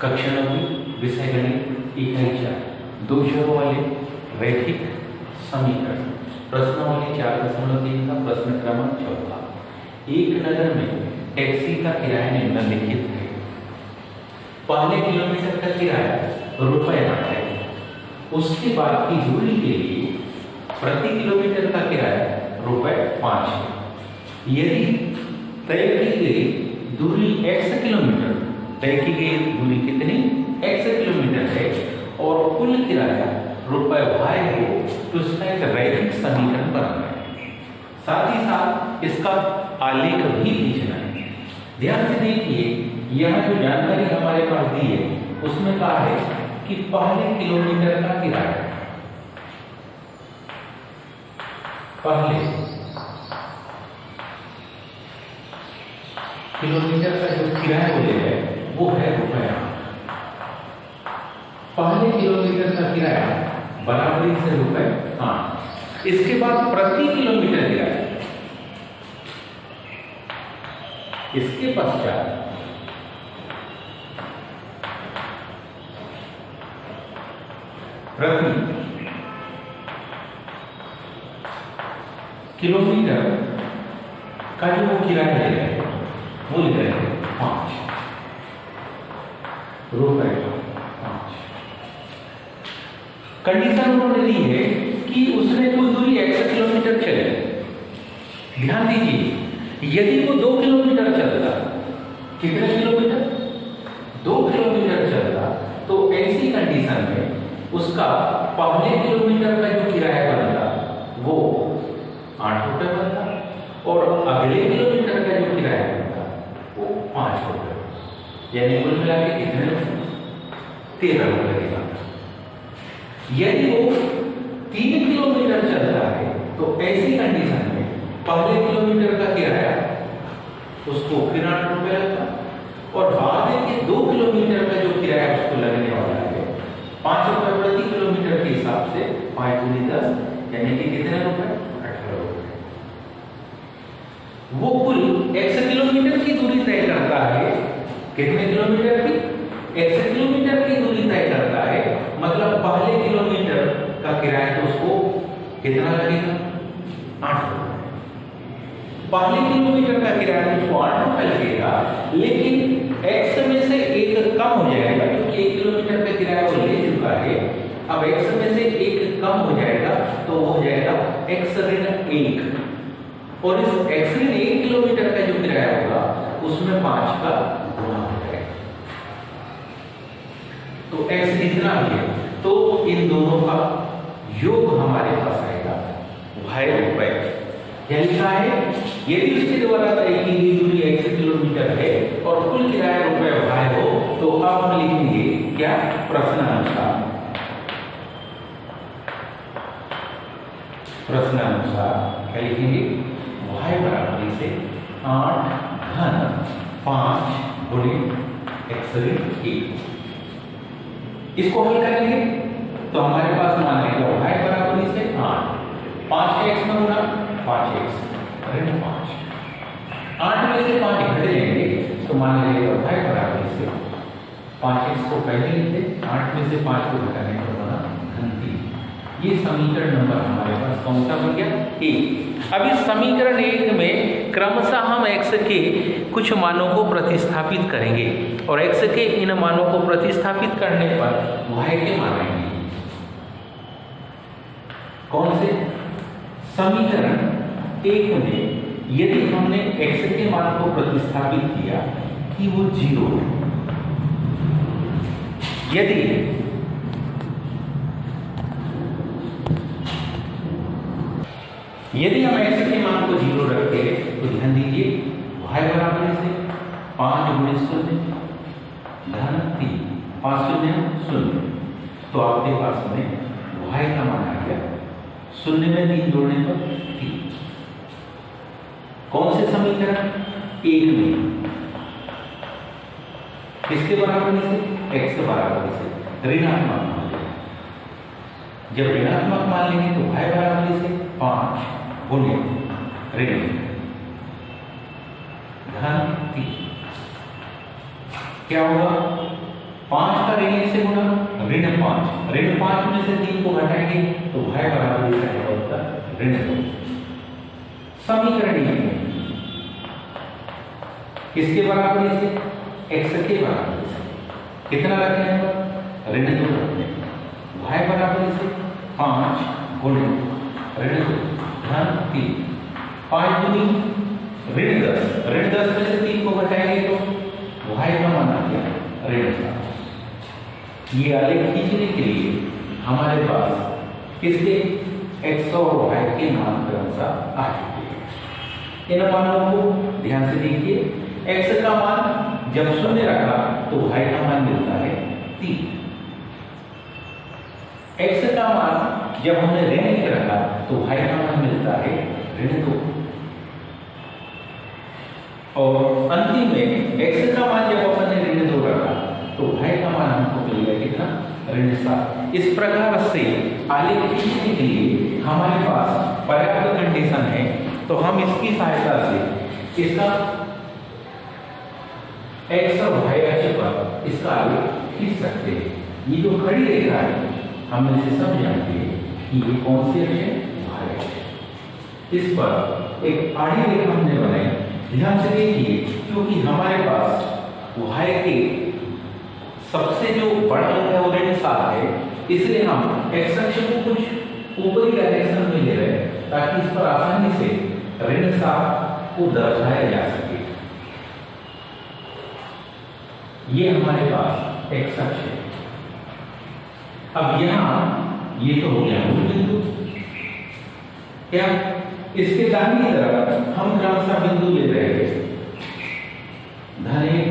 कक्षा 9 विषय गणित इकाई 4 दो चरों वाले रैखिक समीकरण प्रश्नावली 4.3 का प्रश्न क्रमांक 14। एक नगर में टैक्सी का किराया निम्नलिखित है। पहले किलोमीटर का किराया ₹8 है। उसके बाद की दूरी के लिए प्रति किलोमीटर का किराया ₹5 है। यदि तय की गई दूरी x किलोमीटर, तय की गई दूरी कितनी x किलोमीटर है और कुल किराया ₹y हो तो इसका एक रैखिक समीकरण बनाना है। साथ ही साथ इसका आलेख भी खींचना है। ध्यान से देखिए, यह जो जानकारी हमारे पास दी है उसमें कहा है कि पहले किलोमीटर का किराया, पहले किलोमीटर का जो किराया बोले है वो है ₹8। पहले किलोमीटर का किराया बराबरी से ₹8। इसके बाद प्रति किलोमीटर किराया, इसके पश्चात प्रति किलोमीटर का जो किराया ले रहे हैं वो लिख रहे हैं ₹5। कंडीशन उन्होंने दी है कि उसने कुछ दूरी x किलोमीटर चले। ध्यान दीजिए, यदि वो 2 किलोमीटर चलता, कितने किलोमीटर? 2 किलोमीटर चलता, तो ऐसी कंडीशन में उसका पहले किलोमीटर का जो किराया बनता वो ₹8 बनता और अगले किलोमीटर का जो किराया बनता वो ₹5। यानी कुल मिला के कितने? ₹13 का। यदि वो 3 किलोमीटर चलता है तो ऐसी कंडीशन में पहले किलोमीटर का किराया उसको फिर ₹8 लगता और बाद के 2 किलोमीटर का जो किराया उसको लगने वाला है ₹5 प्रति किलोमीटर के हिसाब से 5 × 10 यानी कि कितने रुपए? ₹18। वो कुल x किलोमीटर की दूरी तय करता है। कितने किलोमीटर की? x किलोमीटर की दूरी तय करता है, मतलब पहले किलोमीटर का किराया तो उसको कितना लगेगा? ₹8। पहले किलोमीटर का किराया तो उसको ₹8 लगेगा, लेकिन x में से 1 कम हो जाएगा क्योंकि 1 किलोमीटर का किराया वो ले चुका है। अब x में से 1 कम हो जाएगा तो वो हो जाएगा x ऋण 1 और इस x ऋण 1 किलोमीटर का जो किराया होगा उसमें 5 का गुणा हो जाएगा। तो x जितना भी है तो इन दोनों का योग हमारे पास आएगा ₹y। क्या लिखा है? यदि उसके द्वारा तय की गई दूरी x किलोमीटर है और कुल किराया ₹y हो तो अब हम लिखेंगे क्या? प्रश्नानुसार क्या लिखेंगे? y बराबर से 8 घन 5 × x ऋण 1। इसको हल करेंगे तो हमारे पास मान लेगा y बराबर से 8, 5 के x में गुना 5x ऋण 5। 8 में से 5 घट लेंगे तो मान लेगा y बराबर से 5x को पहले लिखते, 8 में से 5 को घटाने पर बना घन 3। ये समीकरण नंबर हमारे पास कौन सा बन गया? 1। अब इस समीकरण 1 में क्रमशः हम x के कुछ मानों को प्रतिस्थापित करेंगे और x के इन मानों को प्रतिस्थापित करने पर y के मान आएंगे। कौन से? समीकरण 1 में यदि हमने x के मान को प्रतिस्थापित किया कि वो 0 है, यदि हम x के मान को 0 रखते हैं तो ध्यान दीजिए y बराबर से 5 × 0 धन 3, 5 0 0, तो आपके पास में y का मान आ गया 0 में 3 जोड़ने पर 3। कौन से समीकरण? 1 में किसके बराबर से? x के बराबर से ऋणात्मक मान लेंगे। जब ऋणात्मक मान लेंगे तो y बराबर से 5 × ऋण धन 3 क्या होगा? 5 का ऋण 1 से गुणा, ऋण 5 में से 3 को घटाएंगे तो y बराबर इसका होता है ऋण 2। समीकरण 1 में किसके बराबर इसे, x के बराबर इसे कितना रखने हैं, ऋण 2 रखने हैं। y बराबर इसे 5 गुणे ऋण 2 धन 3, 5 दूनी ऋण 10 में से 3 को घटाएंगे तो y का मान आ गया ऋण 7। ये आलेख खींचने के लिए हमारे पास किसके, x और y के मान क्रमशः आ चुके हैं। इन मानों को ध्यान से देखिए, x का मान जब 0 रखा तो y का मान मिलता है 3, x का मान जब हमने ऋण 1 रखा तो y का मान मिलता है ऋण 2, और अंतिम में x का मान जब हमने ऋण 2 रखा तो y का मान हमको मिलेगा कितना, ऋण 7। इस प्रकार से आलेख खींचने के लिए हमारे पास पर्याप्त कंडीशन है, तो हम इसकी सहायता से इसका x और y अक्ष पर इसका आलेख खींच सकते हैं। ये जो खड़ी रेखा है हम इसे सब जानते हैं कि ये कौन सी अक्ष है, y अक्ष। इस पर एक आड़ी रेखा हमने बनाई, ध्यान से देखिए, क्योंकि हमारे पास y के सबसे जो बड़ा अंक है वो ऋण 7 है, इसलिए हम x अक्ष को कुछ ऊपरी डायरेक्शन में ले रहे हैं ताकि इस पर आसानी से ऋण 7 को दर्शाया जा सके। ये हमारे पास x अक्ष है। अब यहाँ ये तो हो गया मूल बिंदु, क्या इसके दाहिनी तरफ हम क्रमशः बिंदु ले रहे हैं, धन 1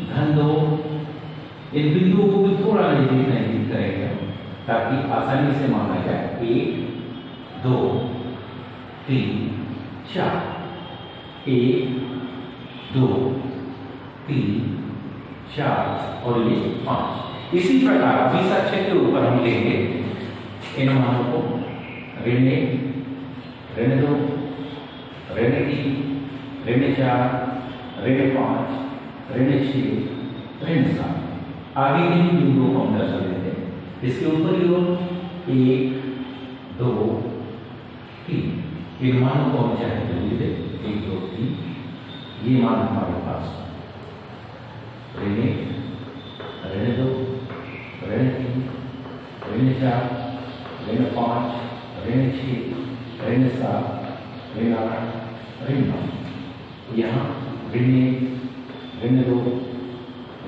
धन 2। इन बिंदुओं को भी थोड़ा नजदीक करेंगे ताकि आसानी से माना जाए 1 2 3 4, 1 2 3 4 और ये 5। इसी प्रकार 20 अक्ष के ऊपर हम लेंगे इन मानों को, ऋण 1 ऋण 2 ऋण 3 ऋण 4 ऋण 5 ऋण 6 ऋण 7। आगे के बिंदुओं को हम दर्शा देते हैं। इसके ऊपर की ओर 1 2 3, इन मानों को हम चाहे तो लिख दें 1 2 3। ये मान हमारे पास ऋण 1 ऋण 2 ऋण 3 ऋण 4 ऋण 5 ऋण 6 ऋण 7 ऋण 8 ऋण 9। यहाँ ऋण 1 ऋण 2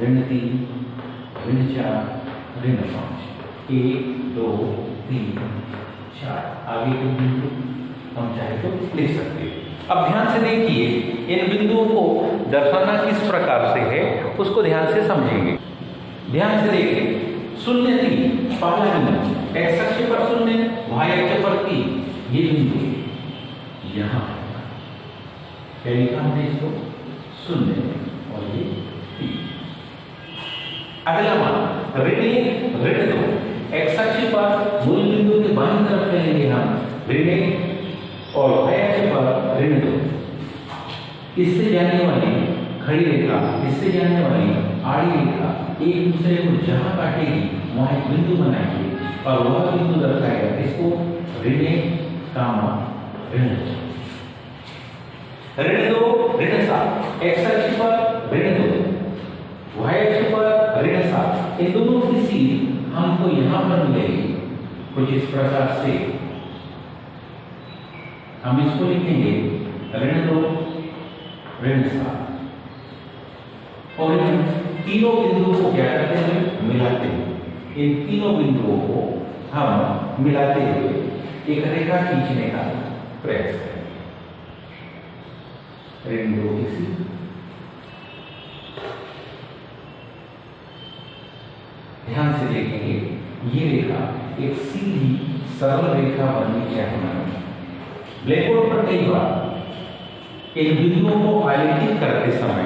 ऋण 3 ऋण 4 ऋण 5, 1 2 3 4। आगे के बिंदु हम चाहे तो लिख सकते हैं। अब ध्यान से देखिए, इन बिंदुओं को दर्शाना किस प्रकार से है उसको ध्यान से समझेंगे। ध्यान से देखिए, 0 3 पहला बिंदु, x अक्ष पर 0 y अक्ष पर 3, ये बिंदु यहाँ क्या लिखा हमने इसको 0 और ये 3। अगला मान ऋण 1 ऋण 2, x अक्ष पर मूल बिंदु के बाईं तरफ लेंगे हम ऋण 1 और y अक्ष पर ऋण 2। इससे जाने वाली खड़ी रेखा, इससे जाने वाली आड़ी रेखा एक दूसरे को जहां काटेगी वहां एक बिंदु बनाएंगे और वह बिंदु दर्शाएगा इसको ऋण 1 कामा ऋण 2। ऋण 2 ऋण 7, x अक्ष पर ऋण 2 y अक्ष पर ऋण 7। इन दोनों की सीध हमको यहाँ पर मिलेगी कुछ इस प्रकार से। हम इसको लिखेंगे ऋण 2 ऋण 7 और इन तीनों बिंदुओं को क्या करते हैं, मिलाते हैं। इन तीनों बिंदुओं को हम मिलाते हुए एक रेखा खींचने का प्रयास करें। ऋण 2 की सीध, ध्यान से देखेंगे, ये रेखा एक सीधी सरल रेखा बननी चाहिए। ब्लैकबोर्ड पर कई बार इन बिंदुओं को आलेखित करते समय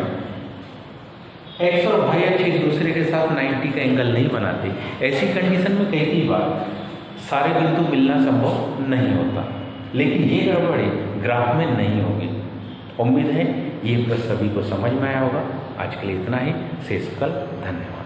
x और y अक्ष एक दूसरे के साथ 90 का एंगल नहीं बनाते। ऐसी कंडीशन में कई बार सारे बिंदु मिलना संभव नहीं होता, लेकिन ये गड़बड़ी ग्राफ में नहीं होगी। उम्मीद है ये सभी को समझ में आया होगा। आज के लिए इतना ही, शेष कल। धन्यवाद।